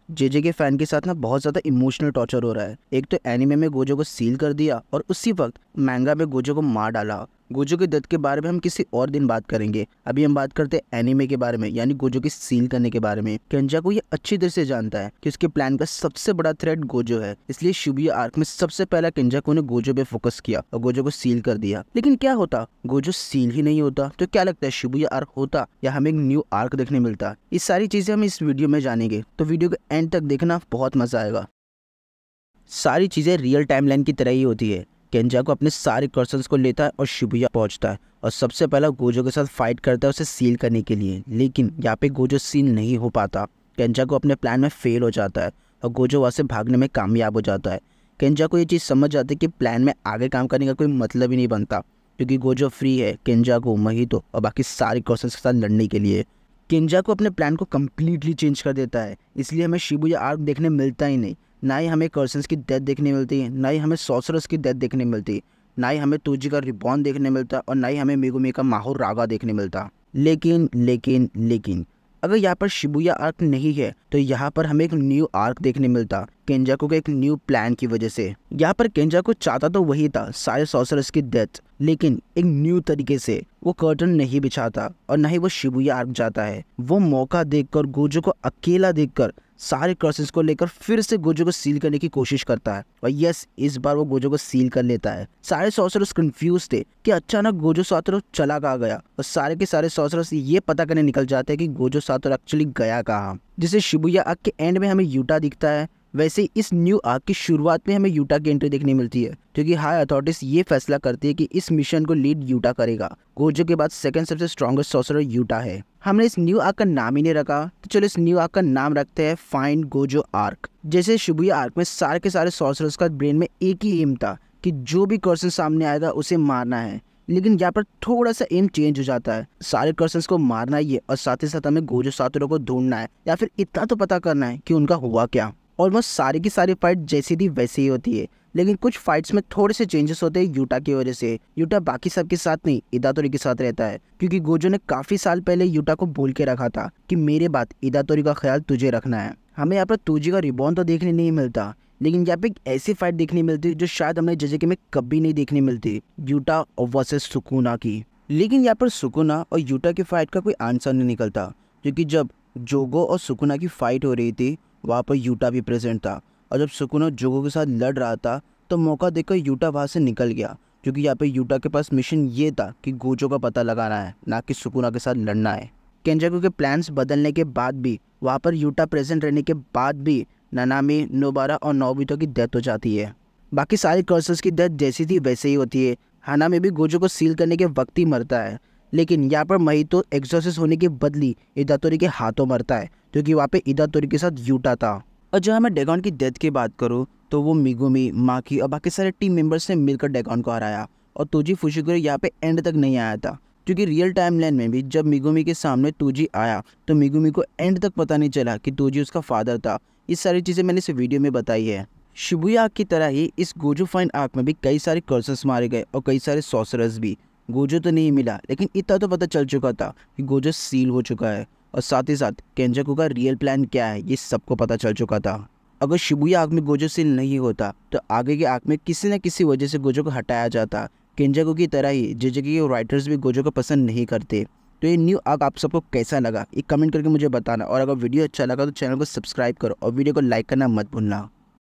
JJ के fan के साथ ना बहुत ज्यादा इमोशनल टॉर्चर हो रहा है। एक तो एनिमे में गोजो को सील कर दिया और उसी वक्त मैंगा में गोजो को मार डाला। गोजो के डेथ के बारे में हम किसी और दिन बात करेंगे। अभी हम बात करते हैं एनिमे के बारे में, यानी गोजो की सील करने के बारे में। केंजाकू ये अच्छी तरह से जानता है कि उसके प्लान का सबसे बड़ा थ्रेट गोजो है, इसलिए शिबुया आर्क में सबसे पहला केंजाकू ने गोजो पे फोकस किया और गोजो को सील कर दिया। लेकिन क्या होता, गोजो सील ही नहीं होता तो क्या लगता है शिबुया आर्क होता या हमें एक न्यू आर्क देखने मिलता? ये सारी चीजें हम इस वीडियो में जानेंगे, तो वीडियो को एंड तक देखना, बहुत मजा आएगा। सारी चीजें रियल टाइमलाइन की तरह ही होती है। केंजाकू अपने सारे कर्सन्स को लेता है और शिबुया पहुंचता है और सबसे पहला गोजो के साथ फाइट करता है उसे सील करने के लिए। लेकिन यहाँ पे गोजो सील नहीं हो पाता। केंजाकू अपने प्लान में फेल हो जाता है और गोजो वहाँ से भागने में कामयाब हो जाता है। केंजाकू ये चीज़ समझ जाती है कि प्लान में आगे काम करने का कोई मतलब ही नहीं बनता, क्योंकि गोजो फ्री है केंजाकू, महितो और बाकी सारे कर्सन्स के साथ लड़ने के लिए। केंजाकू अपने प्लान को कम्प्लीटली चेंज कर देता है, इसलिए हमें शिबुया आर्क देखने मिलता ही नहीं। ना ही हमें कर्सन्स की डेथ देखने मिलती है, ना ही हमें सॉर्सरर्स की डेथ देखने मिलती, ना ही हमें तोजी का रिबॉर्न देखने मिलता और ना ही हमें मेगुमी का माहोर रागा देखने मिलता। लेकिन अगर यहाँ पर शिबुया आर्क नहीं है तो यहाँ पर हमें एक न्यू आर्क देखने मिलता केंजाकू के एक न्यू प्लान की वजह से। यहाँ पर केंजाकू चाहता तो वही था, सारे सॉर्सरर्स की डेथ, लेकिन एक न्यू तरीके से। वो कर्टन नहीं बिछाता और न ही वो शिबुया आर्क जाता है। वो मौका देखकर, गोजो को अकेला देखकर सारे कर्सेस को लेकर फिर से गोजो को सील करने की कोशिश करता है और यस, इस बार वो गोजो को सील कर लेता है। सारे सॉर्सरर्स कंफ्यूज थे कि अचानक गोजो सातोरू चला कहाँ गया और सारे के सारे सॉर्सरर्स ये पता करने निकल जाते हैं कि गोजो सातोरू एक्चुअली गया कहाँ। जिसे शिबुया आर्क के एंड में हमें यूटा दिखता है, वैसे ही इस न्यू आर्क की शुरुआत में हमें यूटा की एंट्री देखने मिलती है, क्योंकि हाई अथॉरिटीज ये फैसला करती है कि इस मिशन को लीड यूटा करेगा। गोजो के बाद सेकंड सबसे स्ट्रॉन्गेस्ट सॉर्सरर यूटा है। हमने इस न्यू आर्क का नाम ही नहीं रखा, तो चलो इस न्यू आर्क का नाम रखते हैं फाइंड गोजो आर्क। जैसे शिबुया आर्क में सारे के सारे सॉर्सरर्स का ब्रेन में एक ही एम था कि जो भी कर्सन सामने आएगा उसे मारना है, लेकिन यहाँ पर थोड़ा सा एम चेंज हो जाता है। सारे कर्सन्स को मारना ही है और साथ ही साथ हमें गोजो सातोरू को ढूंढना है, या फिर इतना तो पता करना है कि उनका हुआ क्या। ऑलमोस्ट सारी की सारी फाइट जैसी थी वैसी ही होती है, लेकिन कुछ फाइट्स में थोड़े से चेंजेस होते हैं यूटा की वजह से। यूटा बाकी सबके साथ नहीं, इदातोरी के साथ रहता है, क्योंकि गोजो ने काफी साल पहले यूटा को बोल के रखा था कि मेरे बाद इदातोरी का ख्याल तुझे रखना है। हमें यहाँ पर तोजी का रिबॉर्न तो देखने नहीं मिलता, लेकिन यहाँ पे एक ऐसी फाइट देखने मिलती है जो शायद हमने जेजेके में कभी नहीं देखने मिलती, यूटा वर्सेस सुकुना की। लेकिन यहाँ पर सुकुना और यूटा की फाइट का कोई आंसर नहीं निकलता, क्योंकि जब जोगो और सुकुना की फाइट हो रही थी वहाँ पर यूटा भी प्रेजेंट था, और जब सुकुना जोगो के साथ लड़ रहा था तो मौका देखकर यूटा वहाँ से निकल गया, क्योंकि यहाँ पे यूटा के पास मिशन ये था कि गोजो का पता लगाना है, ना कि सुकुना के साथ लड़ना है। केंजाकू के प्लान्स बदलने के बाद भी, वहाँ पर यूटा प्रेजेंट रहने के बाद भी नानामी, नोबारा और नोबितो की डेथ हो जाती है। बाकी सारे कर्सर्स की डेथ जैसी थी वैसे ही होती है। हाना में भी गोजो को सील करने के वक्त ही मरता है, लेकिन यहाँ पर महितो एग्जॉसिस्ट होने के बदली इदातोरी के हाथों मरता है, क्योंकि वहाँ पे इदातोरी के साथ यूटा था। और जहाँ मैं डेगॉन की डेथ की बात करूँ तो वो मिगुमी, माकी और बाकी सारे टीम मेंबर्स ने मिलकर डेगॉन को हराया, और तोजी फुशिकोरी यहाँ पे एंड तक नहीं आया था, क्योंकि रियल टाइम लाइन में भी जब मिगुमी के सामने तोजी आया तो मिगुमी को एंड तक पता नहीं चला कि तोजी उसका फादर था। ये सारी चीज़ें मैंने इस वीडियो में बताई है। शिबुया आर्क की तरह ही इस गोजो फाइन आर्क में भी कई सारे कर्सर्स मारे गए और कई सारे सॉर्सरर्स भी। गोजो तो नहीं मिला, लेकिन इतना तो पता चल चुका था कि गोजो सील हो चुका है, और साथ ही साथ केंजाकू का रियल प्लान क्या है ये सबको पता चल चुका था। अगर शिबुया आर्क में गोजो सील नहीं होता तो आगे के आर्क में किसी न किसी वजह से गोजो को हटाया जाता। केंजाकू की तरह ही जेजेके के राइटर्स भी गोजो को पसंद नहीं करते। तो ये न्यू आर्क आप सबको कैसा लगा ये कमेंट करके मुझे बताना, और अगर वीडियो अच्छा लगा तो चैनल को सब्सक्राइब करो और वीडियो को लाइक करना मत भूलना।